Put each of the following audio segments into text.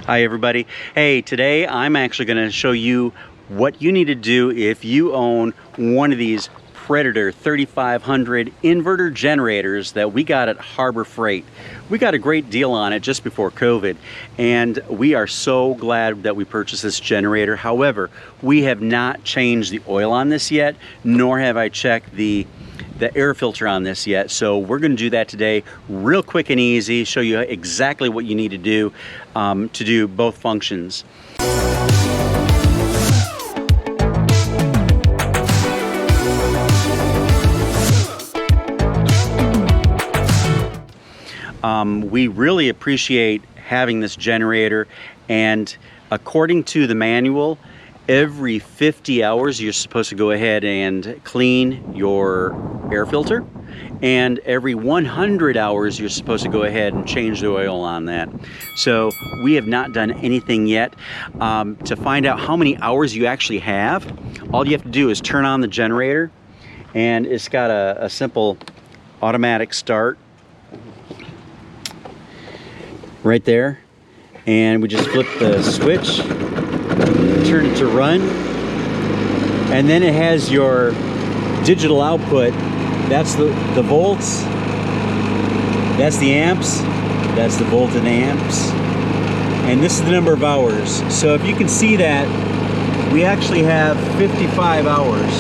Hi everybody. Hey, today I'm actually going to show you what you need to do if you own one of these Predator 3500 inverter generators that we got at Harbor Freight. We got a great deal on it just before COVID, and we are so glad that we purchased this generator. However, we have not changed the oil on this yet, nor have I checked the air filter on this yet. So we're going to do that today real quick and easy, show you exactly what you need to do both functions. We really appreciate having this generator, and according to the manual, every 50 hours you're supposed to go ahead and clean your air filter, and every 100 hours you're supposed to go ahead and change the oil on that. So we have not done anything yet. To find out how many hours you actually have, all you have to do is turn on the generator, and it's got a simple automatic start right there, and we just flip the switch, turn it to run, and then it has your digital output. That's the volts, that's the amps, that's the volt and amps, and this is the number of hours. So if you can see that, we actually have 55 hours.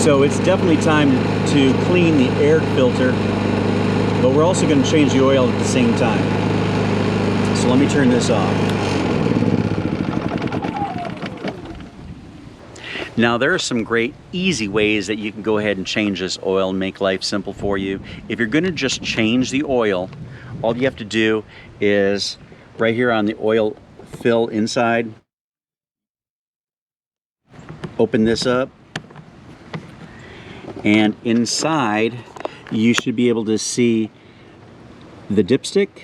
So it's definitely time to clean the air filter, but we're also going to change the oil at the same time. So let me turn this off. Now there are some great easy ways that you can go ahead and change this oil and make life simple for you. If you're going to just change the oil, all you have to do is right here on the oil fill inside, open this up, and inside you should be able to see the dipstick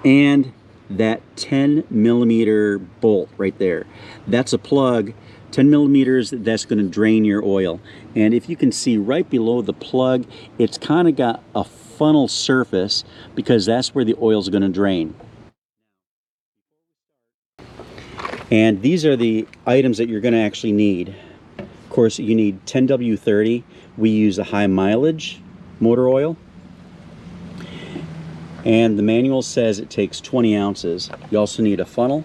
and that 10 millimeter bolt right there. That's a plug, 10 millimeters, that's going to drain your oil. And if you can see right below the plug, it's kind of got a funnel surface because that's where the oil is going to drain. And these are the items that you're going to actually need. Of course, you need 10W30. We use a high mileage motor oil, and the manual says it takes 20 ounces. You also need a funnel,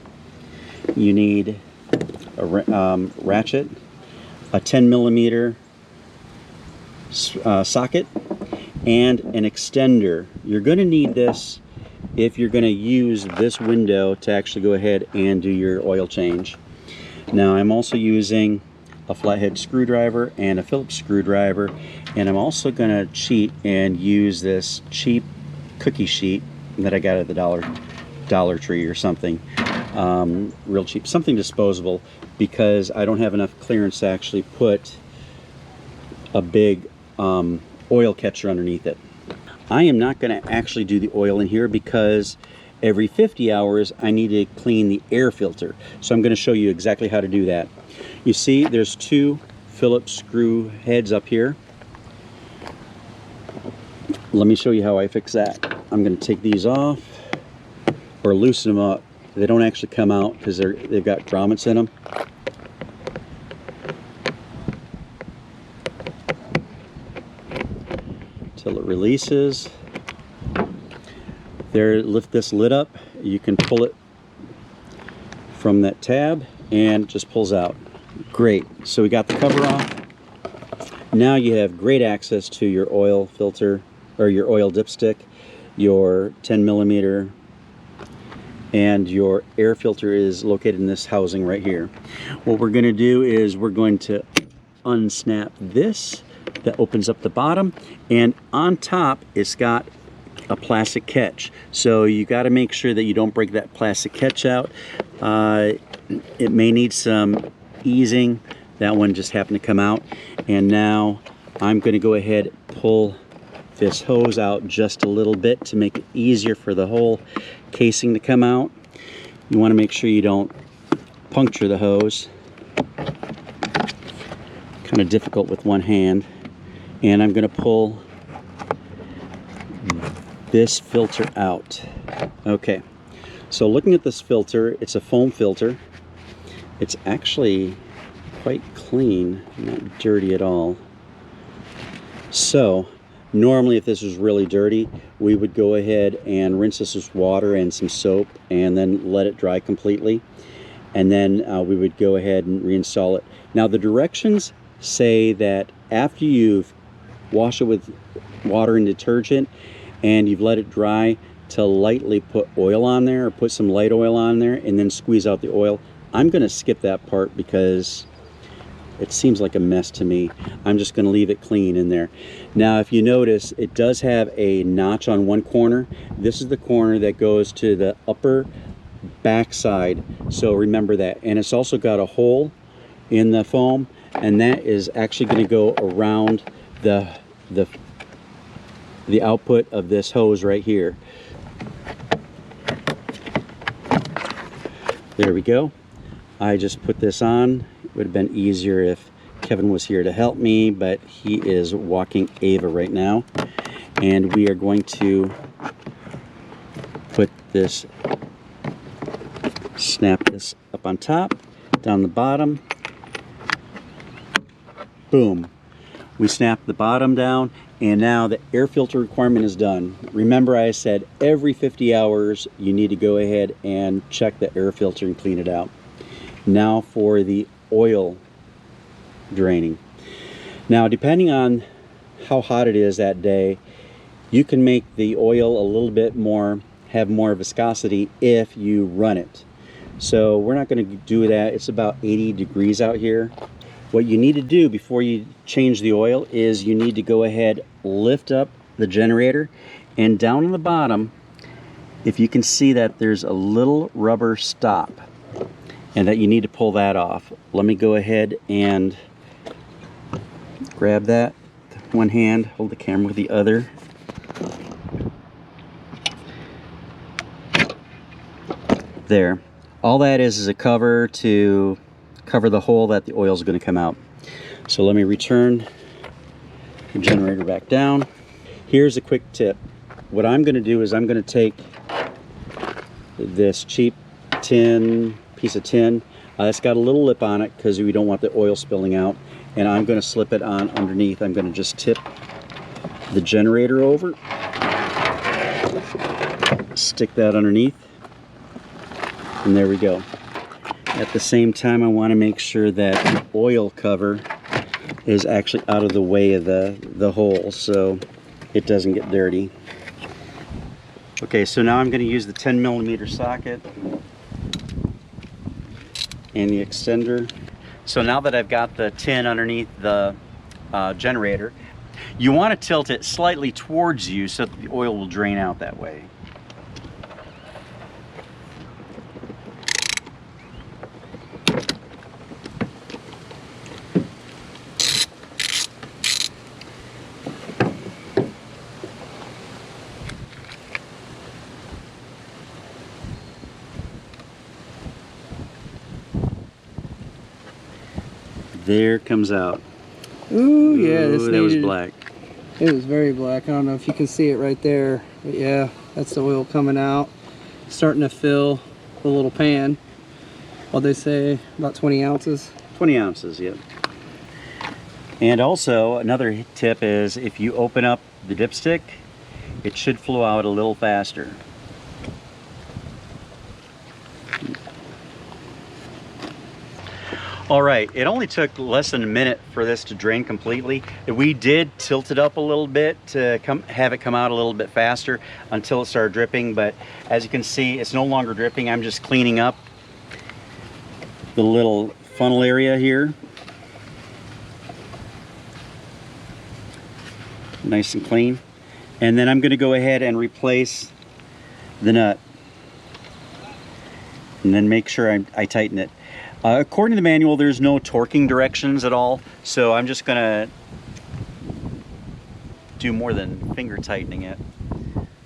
you need a ratchet, a 10 millimeter socket, and an extender. You're going to need this if you're going to use this window to actually go ahead and do your oil change. Now I'm also using a flathead screwdriver and a Phillips screwdriver, and I'm also going to cheat and use this cheap cookie sheet that I got at the Dollar Tree or something, real cheap, something disposable, because I don't have enough clearance to actually put a big oil catcher underneath it. I am not going to actually do the oil in here because every 50 hours I need to clean the air filter, so I'm going to show you exactly how to do that. You see there's two Phillips screw heads up here. Let me show you how I fix that. I'm going to take these off or loosen them up. They don't actually come out because they've got grommets in them. Till it releases. There, lift this lid up. You can pull it from that tab and it just pulls out. Great. So we got the cover off. Now you have great access to your oil filter or your oil dipstick, your 10 millimeter, and your air filter is located in this housing right here. What we're going to do is we're going to unsnap this that opens up the bottom, and on top it's got a plastic catch. So you got to make sure that you don't break that plastic catch out. It may need some easing. That one just happened to come out, and now I'm going to go ahead and pull this hose out just a little bit to make it easier for the whole casing to come out. You want to make sure you don't puncture the hose. Kind of difficult with one hand. And I'm going to pull this filter out. Okay, so looking at this filter, it's a foam filter. It's actually quite clean, not dirty at all. So normally if this was really dirty, we would go ahead and rinse this with water and some soap and then let it dry completely, and then we would go ahead and reinstall it. Now the directions say that after you've washed it with water and detergent and you've let it dry, to lightly put oil on there, or put some light oil on there and then squeeze out the oil. I'm going to skip that part because it seems like a mess to me. I'm just going to leave it clean in there. Now if you notice, it does have a notch on one corner. This is the corner that goes to the upper back side, so remember that. And it's also got a hole in the foam, and that is actually going to go around the output of this hose right here. There we go. I just put this on. It would have been easier if Kevin was here to help me, but he is walking Ava right now. And we are going to put this, snap this up on top, down the bottom. Boom. We snap the bottom down, and now the air filter requirement is done. Remember I said every 50 hours you need to go ahead and check the air filter and clean it out. Now for the oil draining. Now depending on how hot it is that day, you can make the oil a little bit more, have more viscosity if you run it. So we're not going to do that. It's about 80 degrees out here. What you need to do before you change the oil is you need to go ahead, lift up the generator, and down on the bottom, if you can see that there's a little rubber stop and that you need to pull that off. Let me go ahead and grab that with one hand, hold the camera with the other. There. All that is a cover to cover the hole that the oil is going to come out. So let me return the generator back down. Here's a quick tip. What I'm going to do is I'm going to take this cheap piece of tin. It's got a little lip on it because we don't want the oil spilling out, and I'm going to slip it on underneath. I'm going to just tip the generator over, stick that underneath, and there we go. At the same time, I want to make sure that the oil cover is actually out of the way of the hole so it doesn't get dirty. Okay, so now I'm going to use the 10mm socket and the extender. So now that I've got the tin underneath the generator, you want to tilt it slightly towards you so that the oil will drain out that way. There it comes out. Ooh, yeah, that was black. It was very black. I don't know if you can see it right there, but yeah, that's the oil coming out. Starting to fill the little pan. What they say, about 20 ounces. 20 ounces, yep. And also, another tip is if you open up the dipstick, it should flow out a little faster. All right, it only took less than a minute for this to drain completely. We did tilt it up a little bit to have it come out a little bit faster until it started dripping, but as you can see, it's no longer dripping. I'm just cleaning up the little funnel area here. Nice and clean. And then I'm gonna go ahead and replace the nut. And then make sure I tighten it. According to the manual, there's no torquing directions at all, so I'm just gonna do more than finger tightening it.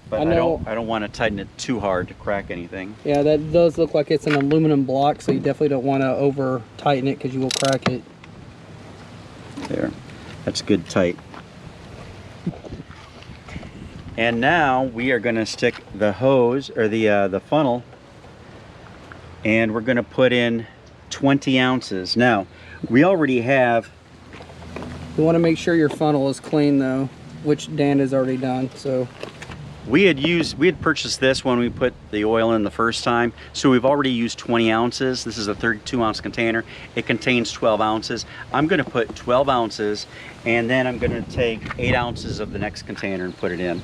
But I don't want to tighten it too hard to crack anything. Yeah, that does look like it's an aluminum block, so you definitely don't want to over tighten it because you will crack it. There, that's good tight. And now we are going to stick the hose, or the funnel, and we're going to put in 20 ounces. Now, we already have... You want to make sure your funnel is clean though, which Dan has already done. So we had purchased this when we put the oil in the first time, so we've already used 20 ounces. This is a 32-ounce container. It contains 12 ounces. I'm going to put 12 ounces, and then I'm going to take 8 ounces of the next container and put it in.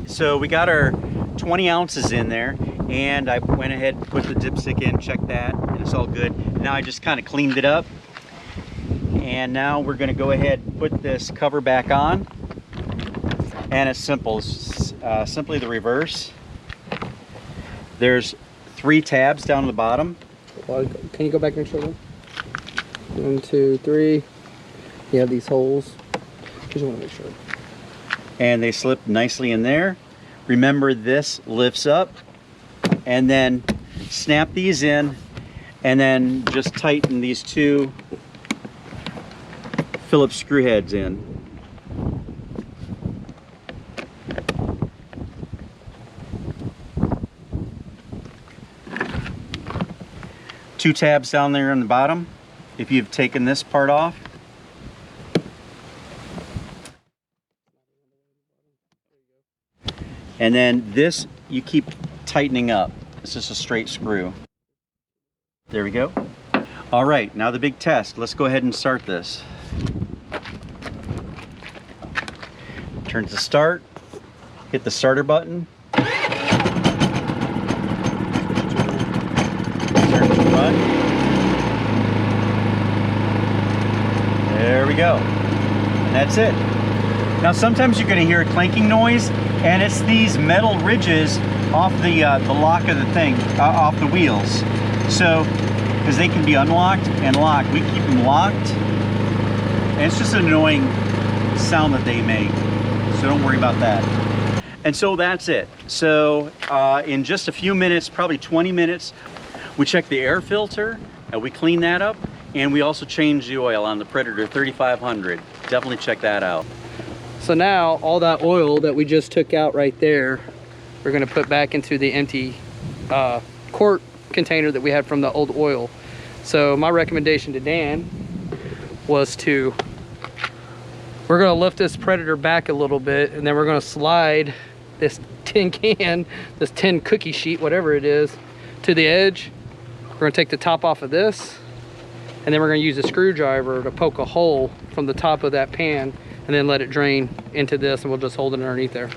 So we got our 20 ounces in there, and I went ahead and put the dipstick in, checked that, and it's all good. Now I just kind of cleaned it up, and now we're going to go ahead and put this cover back on, and it's simple. It's simply the reverse. There's 3 tabs down the bottom. Can you go back and show them? 1, 2, 3. You have these holes. Just want to make sure. And they slip nicely in there. Remember, this lifts up, and then snap these in, and then just tighten these 2 Phillips screw heads in. Two tabs down there on the bottom if you've taken this part off. And then this you keep tightening up. It's just a straight screw. There we go. All right, now the big test. Let's go ahead and start this. Turn to start, hit the starter button. Turn to run. There we go. And that's it. Now sometimes you're going to hear a clanking noise, and it's these metal ridges off the lock of the thing, off the wheels. So, because they can be unlocked and locked, we keep them locked, and it's just an annoying sound that they make. So don't worry about that. And so that's it. So in just a few minutes, probably 20 minutes, we check the air filter, and we clean that up, and we also change the oil on the Predator 3500. Definitely check that out. So now all that oil that we just took out right there, we're going to put back into the empty quart container that we had from the old oil. So my recommendation to Dan was we're going to lift this Predator back a little bit, and then we're going to slide this tin can, this tin cookie sheet, whatever it is, to the edge. We're going to take the top off of this, and then we're going to use a screwdriver to poke a hole from the top of that pan, and then let it drain into this, and we'll just hold it underneath there.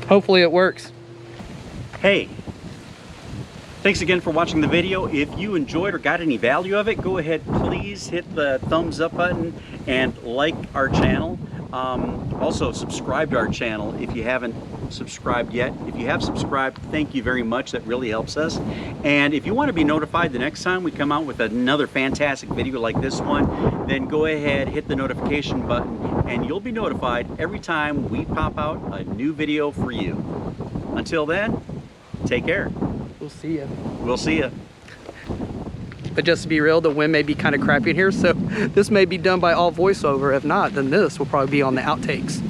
Hopefully it works. Hey, thanks again for watching the video. If you enjoyed or got any value of it, go ahead, please hit the thumbs up button and like our channel. Also subscribe to our channel if you haven't subscribed yet. If you have subscribed, thank you very much. That really helps us. And if you want to be notified the next time we come out with another fantastic video like this one, then go ahead, hit the notification button, and you'll be notified every time we pop out a new video for you. Until then, take care. We'll see ya. We'll see ya. But just to be real, the wind may be kind of crappy in here, so this may be done by all voiceover. If not, then this will probably be on the outtakes.